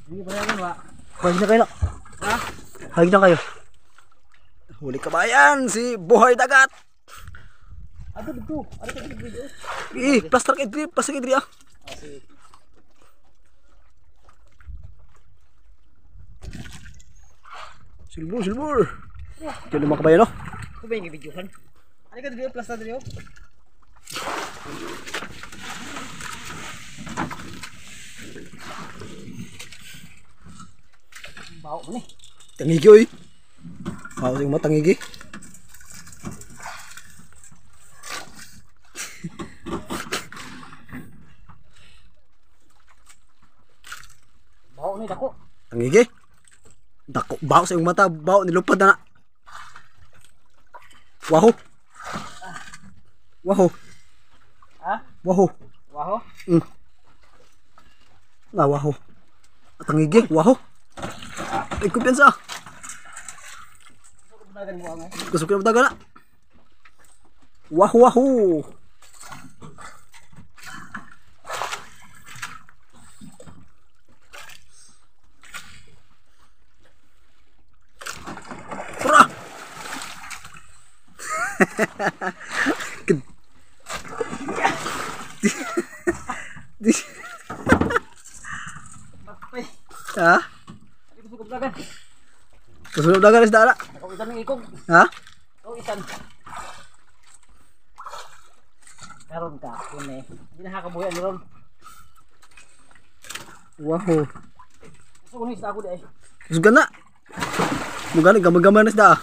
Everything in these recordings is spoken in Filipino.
Hindi pa yan ba? Halik na kayo na. Ha? Halik na kayo. Huli kabayan si Buhay Dagat. Ano dito? Ano ka video? Plastic idri ah. Sige. Silbur. Diyan naman kabayan no. Ako ba yung videohan? Ano ka dito? Plus na dito? Bawa mo ni. Tangigi oy. Bawa sing mo tangigi. Bawa ni dako. Tangigi. Dako bawa sa iyong mata, bawa nilupad na. Waho. Ha? Waho. Waho? Nga waho. At tangigi, waho. Ay kumpiyansa. Bagan mo ang Gusto ko na mataga na. Waho. Tara. Bakpay. Ha? Hindi ko suko bagan. Gusto na mataga na isda na. Ako isan ng ikog. Ha? Ako isan. Karon ka, kune. Hindi nakakabuhay ni ron. Waho. Gusto ko ni isa ako di ay. Gusto na. Mugani gamay-gamay na isda.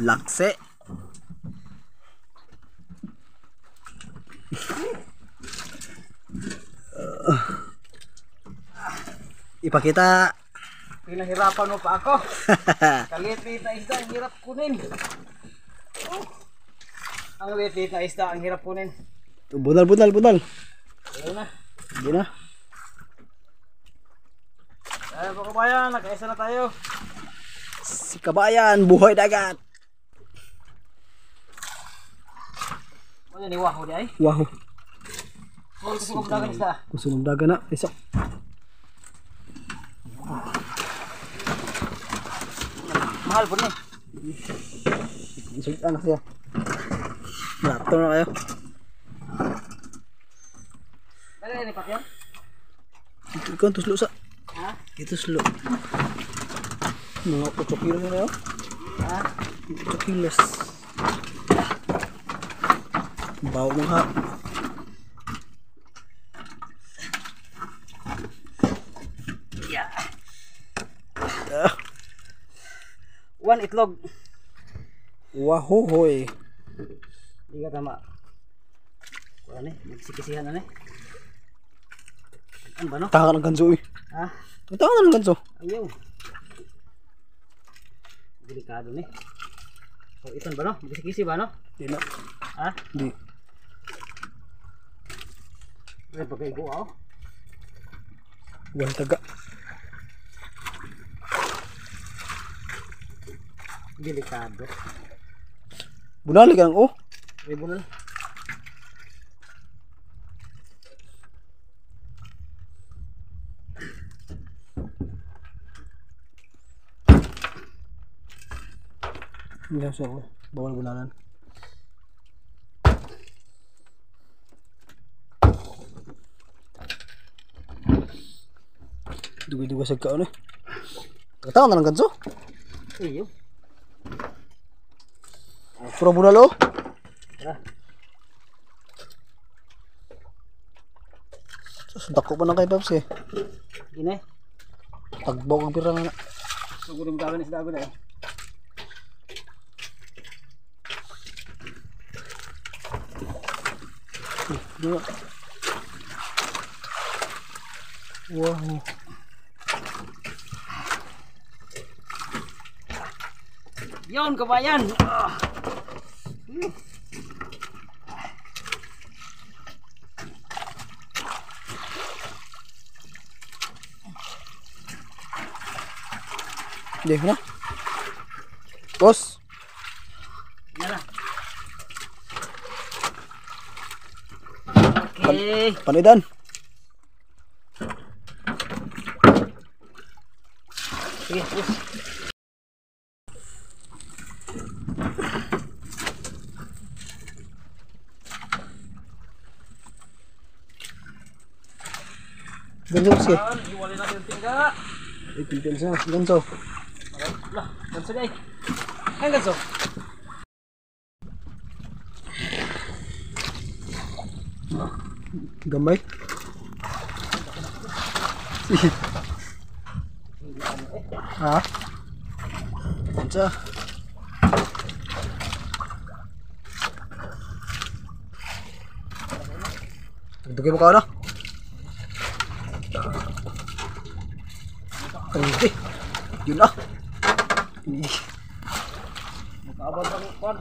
Lakse. Ipakita. Pinahirapan mo pa ako. Kaliit na isda, ang hirap kunin. Oh. Ang liit na isda, ang hirap kunin. Bunal. Ayun na. Hindi na. Ayan po kabayan, nakaisa na tayo. Si Kabayan, Buhay Dagat. Ano ni Waho di ay? Waho. Oh, gusto ko dagan isda. Gusto ng daga na. Isa. Mahal po ni. Isulit na siya. Lato na kayo. Ano ni Pakyan? Ikaw ang tuslo sa. Ha? Ito slow. Mga 8 kilos na yun. Ha? 8 kilos. Bawa mo ha. Yeah. One itlog. Waho hoy. Hindi ka tama. Kuha ni, magsikisihan na ni. Ano ba no? Taka ng ganso eh. Ha? Taka ng ganso. Ayaw. Delikado ni. So iton ba no? Magsikisi ba no? Di na. Ha? Di. Ay pagkaigo ako. Buhay taga. Delikado. Bunali ka lang oh. May bunal. Hindi ako siya. Bawal bunalan. Dugi-dugi sa kaon eh. Katawa na ng ganso. Iyo. Puro bunal oh. Tara. Sus, dako pa na kay Paps eh. Gini. Tagbaw ang pira na. Sugurin dagan isda ko na eh. Dua. Wow. Yon kabayan. Deh na. Bos. Yan na. Okay. Panidan. Sige, push. Ganso, sige. Iwalay natin yung tingga. Ay, pinipil siya. Ganso. Lah, ganso day. Ay, ganso. Gamay. Ha? Ganso. Tugtugin mo ka na. Ay, yun na. Makaabot ang kwan.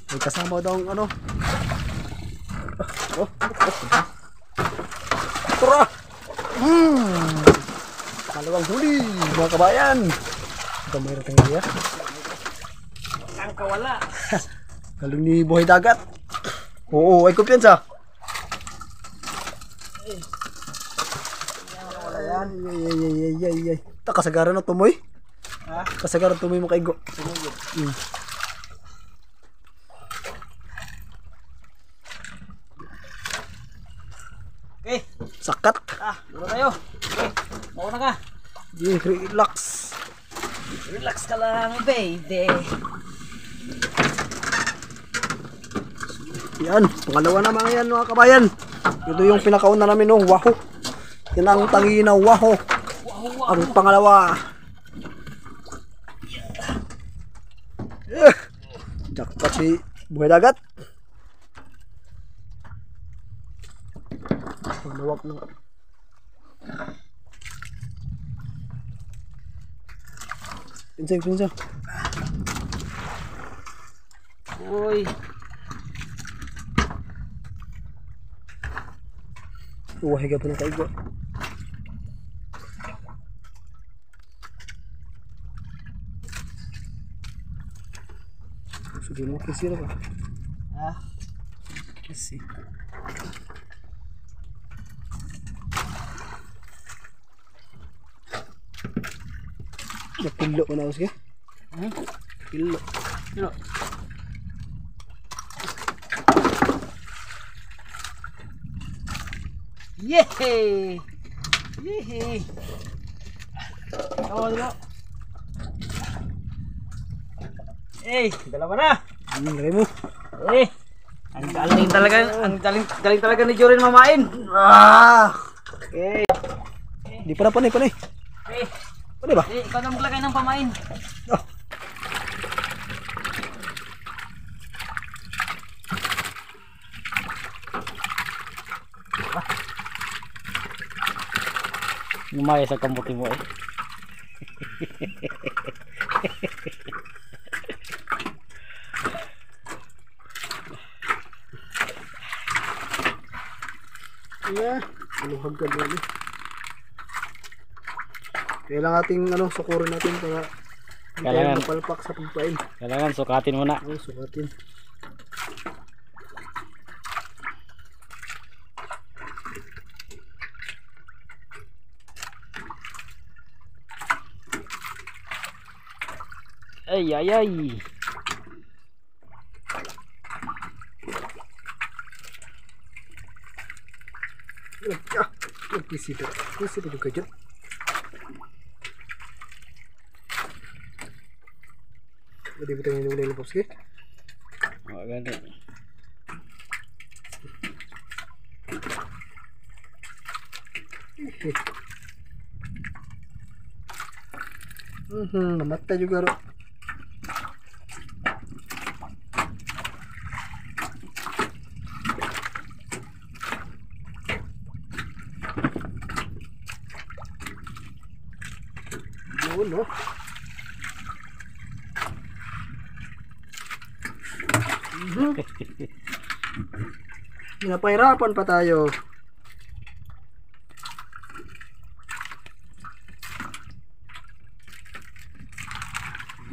May kasama daw ang ano. Tara! Kalawang huli, mga kabayan. Gamay na tayo niya. Ang kawala. Kalong ni buhay dagat. Oo, ay kumpiyansa. Ay. Ta kasagaran na tumoy. Ha? Kasagaran tumoy mo kaigo. Tumugod. Okay. Sakat. Dito tayo. Okay. Mauna ka. Relax. Relax ka lang, baby. Yan, pangalawa na mga yan mga kabayan. Ito yung pinakauna namin no, waho. Yan ang tangi na waho. Ang pangalawa. Jackpot si buhay dagat. Pangawak na. Pinsa. Uy. Uwahiga pa ng kaigo. Sige mo kisira ba? Ha? Kisi. Napilo ko na ako sige. Pilo. Sino? Yehey! Yehey! Oh, dito. Dalawa na. Lagay mo. Ang galing talaga ni Jorin mamain. Okay. Di pa na panay. Okay. Panay ba? Ikaw na maglagay ng pamain. Oh. Lumaya sa kamuti mo eh. Yeah, luhag ka doon eh. Kailangan ating sukurin natin para Kailangan. hindi mapalpak sa pagpain. Kailangan sukatin muna. Oo, sukatin. Ay. Nagpisipo ka dyan. Pwede ba tayo nulay ng popski? Oh, ganito. Namatay juga ro. Yun, no? Napahirapan pa tayo.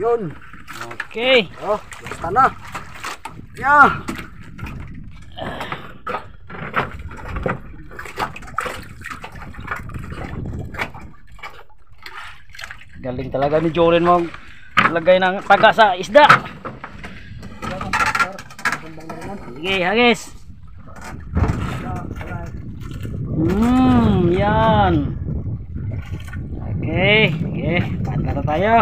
Yun. Okay. Oh, basta na. Yeah. Galing talaga ni Jorin mo lagay ng taga sa isda. Sige, hagis. Yan. Okay, okay, paat na tayo.